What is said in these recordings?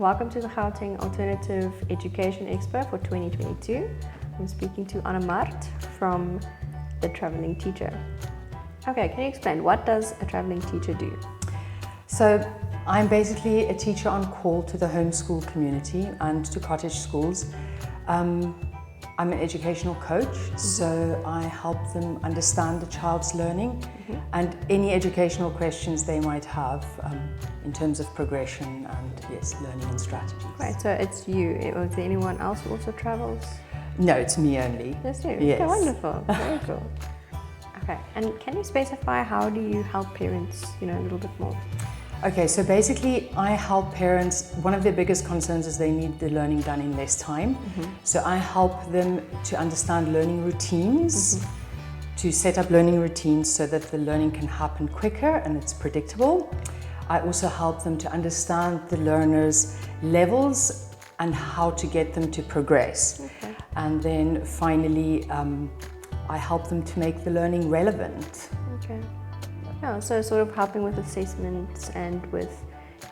welcome to the Gauteng Alternative Education Expo for 2022. I'm speaking to Anna Mart from the Traveling Teacher. Okay, can you explain, what does a traveling teacher do? So I'm basically a teacher on call to the homeschool community and to cottage schools. I'm an educational coach, so I help them understand the child's learning and any educational questions they might have in terms of progression and, yes, learning and strategies. Right, so it's you. Is there anyone else who also travels? No, it's me only. That's you? Yes. Okay, wonderful. Very cool. Okay, and can you specify how do you help parents, a little bit more? Okay, so basically I help parents. One of their biggest concerns is they need the learning done in less time. So I help them to understand learning routines, to set up learning routines so that the learning can happen quicker and it's predictable. I also help them to understand the learners' levels and how to get them to progress. Okay. And then finally, I help them to make the learning relevant. Okay. Yeah, so sort of helping with assessments and with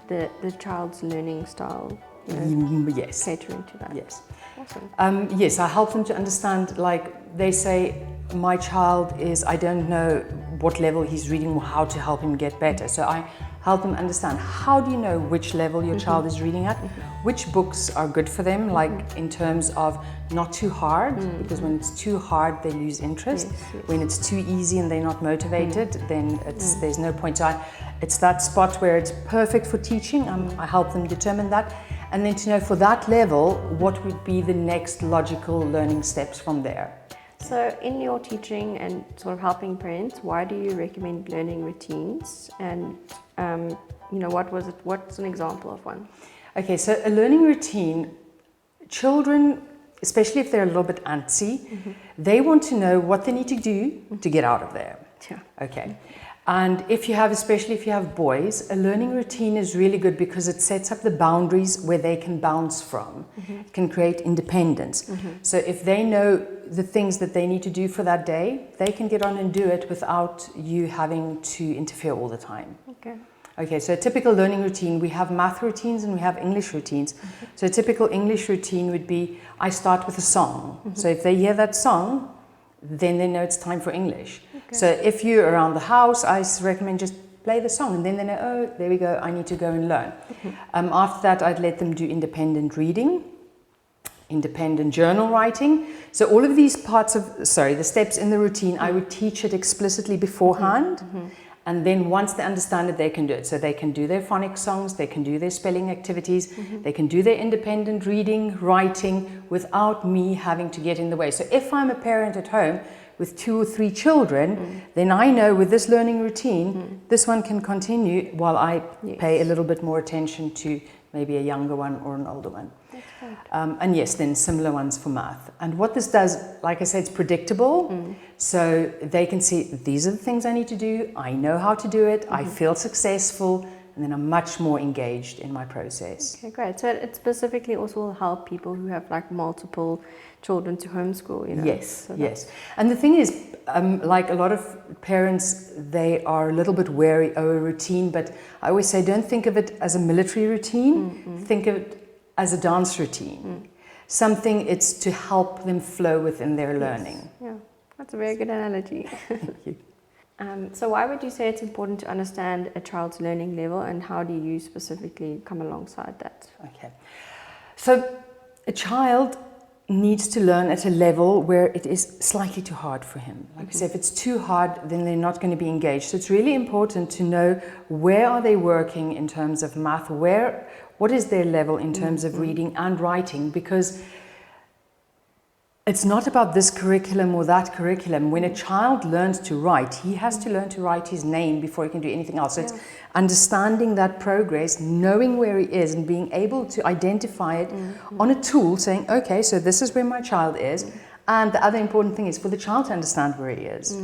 the child's learning style, Yes. catering to that. Yes. Awesome. Yes, I help them to understand, like they say, my child is, I don't know what level he's reading or how to help him get better. So I help them understand, how do you know which level your child is reading at? Which books are good for them, like in terms of not too hard, because when it's too hard, they lose interest. Yes. When it's too easy and they're not motivated, then there's no point. So it's that spot where it's perfect for teaching. I help them determine that. And then to know for that level, what would be the next logical learning steps from there. So in your teaching and sort of helping parents, why do you recommend learning routines? And what's an example of one? Okay, so a learning routine, children, especially if they're a little bit antsy, they want to know what they need to do to get out of there. Yeah. Okay. And especially if you have boys, a learning routine is really good because it sets up the boundaries where they can bounce from. It can create independence. So if they know the things that they need to do for that day, they can get on and do it without you having to interfere all the time. Okay. Okay, so a typical learning routine, we have math routines and we have English routines. So a typical English routine would be, I start with a song. So if they hear that song, then they know it's time for English. Okay. So if you're around the house, I recommend just play the song and then they know, oh, there we go, I need to go and learn. After that, I'd let them do independent reading, independent journal writing. So all of these the steps in the routine, I would teach it explicitly beforehand. And then once they understand it, they can do it. So they can do their phonics songs, they can do their spelling activities, they can do their independent reading, writing, without me having to get in the way. So if I'm a parent at home with 2 or 3 children, then I know with this learning routine, this one can continue while I pay a little bit more attention to maybe a younger one or an older one. And yes, then similar ones for math. And what this does, like I said, it's predictable. So they can see, these are the things I need to do. I know how to do it. I feel successful. And then I'm much more engaged in my process. Okay, great. So it specifically also will help people who have multiple children to homeschool, Yes, so yes. And the thing is, like a lot of parents, they are a little bit wary of a routine, but I always say, don't think of it as a military routine. Think of it as a dance routine. Something it's to help them flow within their learning. Yeah, that's a very good analogy. Thank you. So why would you say it's important to understand a child's learning level, and how do you specifically come alongside that? Okay. So a child needs to learn at a level where it is slightly too hard for him. Like I said, if it's too hard, then they're not going to be engaged. So it's really important to know, where are they working in terms of math? What is their level in terms of reading and writing? Because it's not about this curriculum or that curriculum. When a child learns to write, he has to learn to write his name before he can do anything else. So it's understanding that progress, knowing where he is and being able to identify it on a tool, saying, okay, so this is where my child is. And the other important thing is for the child to understand where he is.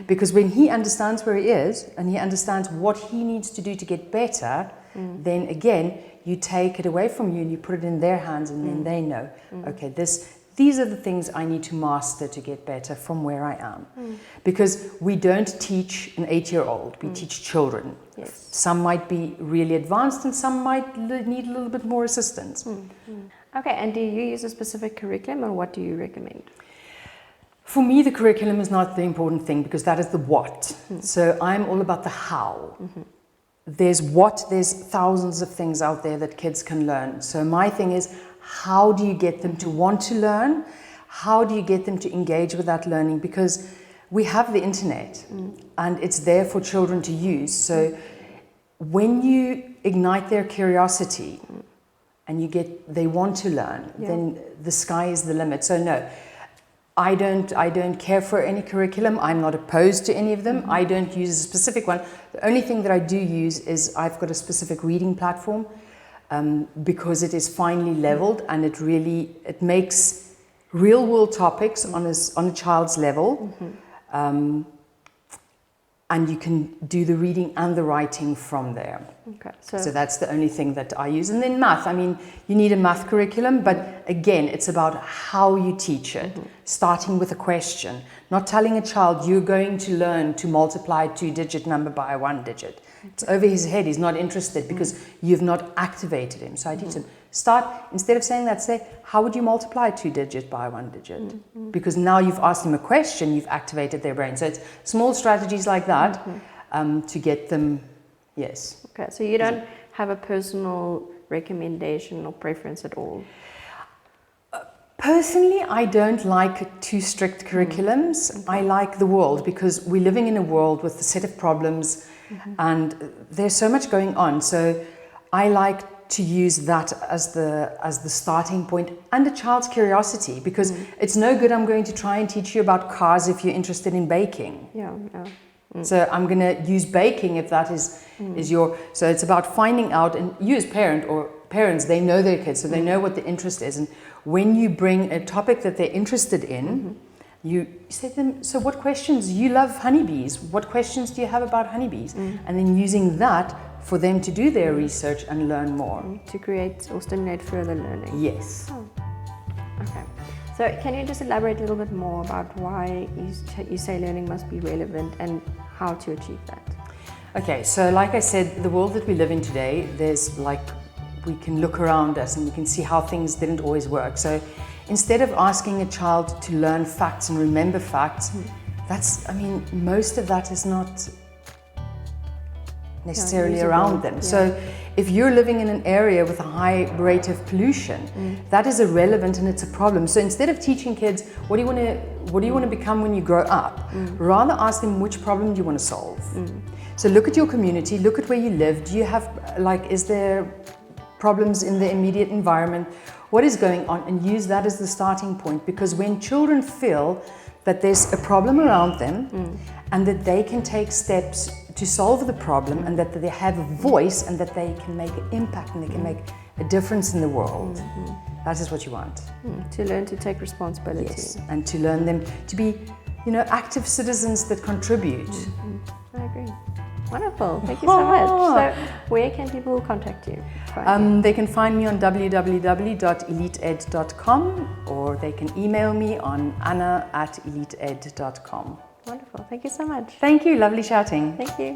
Because when he understands where he is and he understands what he needs to do to get better, then again, you take it away from you and you put it in their hands, and then they know, okay, this these are the things I need to master to get better from where I am. Because we don't teach an 8-year-old, we teach children. Yes. Some might be really advanced and some might need a little bit more assistance. Okay, and do you use a specific curriculum, or what do you recommend? For me, the curriculum is not the important thing, because that is the what. So I'm all about the how. There's thousands of things out there that kids can learn. So my thing is, how do you get them to want to learn? How do you get them to engage with that learning? Because we have the internet and it's there for children to use. So when you ignite their curiosity and they want to learn, then the sky is the limit. So no, I don't care for any curriculum. I'm not opposed to any of them. I don't use a specific one. The only thing that I do use is I've got a specific reading platform, because it is finely leveled and it makes real world topics on a child's level. And you can do the reading and the writing from there. Okay, so that's the only thing that I use. And then math, I mean, you need a math curriculum, but again, it's about how you teach it, starting with a question, not telling a child you're going to learn to multiply a 2-digit number by a 1-digit. It's over his head, he's not interested because you've not activated him. So I teach him, instead of saying that, say, how would you multiply a 2-digit by a 1-digit? Because now you've asked them a question, you've activated their brain. So it's small strategies like that to get them, yes. Okay, so you don't have a personal recommendation or preference at all? Personally, I don't like too strict curriculums. I like the world, because we're living in a world with a set of problems and there's so much going on. So I like to use that as the starting point and a child's curiosity, because it's no good I'm going to try and teach you about cars if you're interested in baking. So I'm going to use baking if that is your... So it's about finding out, and you as parents, they know their kids, so they know what the interest is. And when you bring a topic that they're interested in, you say to them, so what questions? You love honeybees. What questions do you have about honeybees? And then using that for them to do their research and learn more. To create or stimulate further learning. Yes. Oh. Okay. So can you just elaborate a little bit more about why you say learning must be relevant and how to achieve that? Okay, so like I said, the world that we live in today, we can look around us and we can see how things didn't always work. So instead of asking a child to learn facts and remember facts, most of that is not necessarily around them. So if you're living in an area with a high rate of pollution, that is irrelevant and it's a problem. So instead of teaching kids, what do you want to become when you grow up, rather ask them, which problem do you want to solve? So look at your community, look at where you live. Do you have, is there problems in the immediate environment? What is going on? And use that as the starting point, because when children feel that there's a problem around them and that they can take steps to solve the problem and that they have a voice and that they can make an impact and they can make a difference in the world. That is what you want. To learn to take responsibility. Yes, and to learn them to be, active citizens that contribute. I agree. Wonderful, thank you so much. So where can people contact you? They can find me on www.eliteed.com, or they can email me on anna@eliteed.com. Wonderful, thank you so much. Thank you, lovely chatting. Thank you.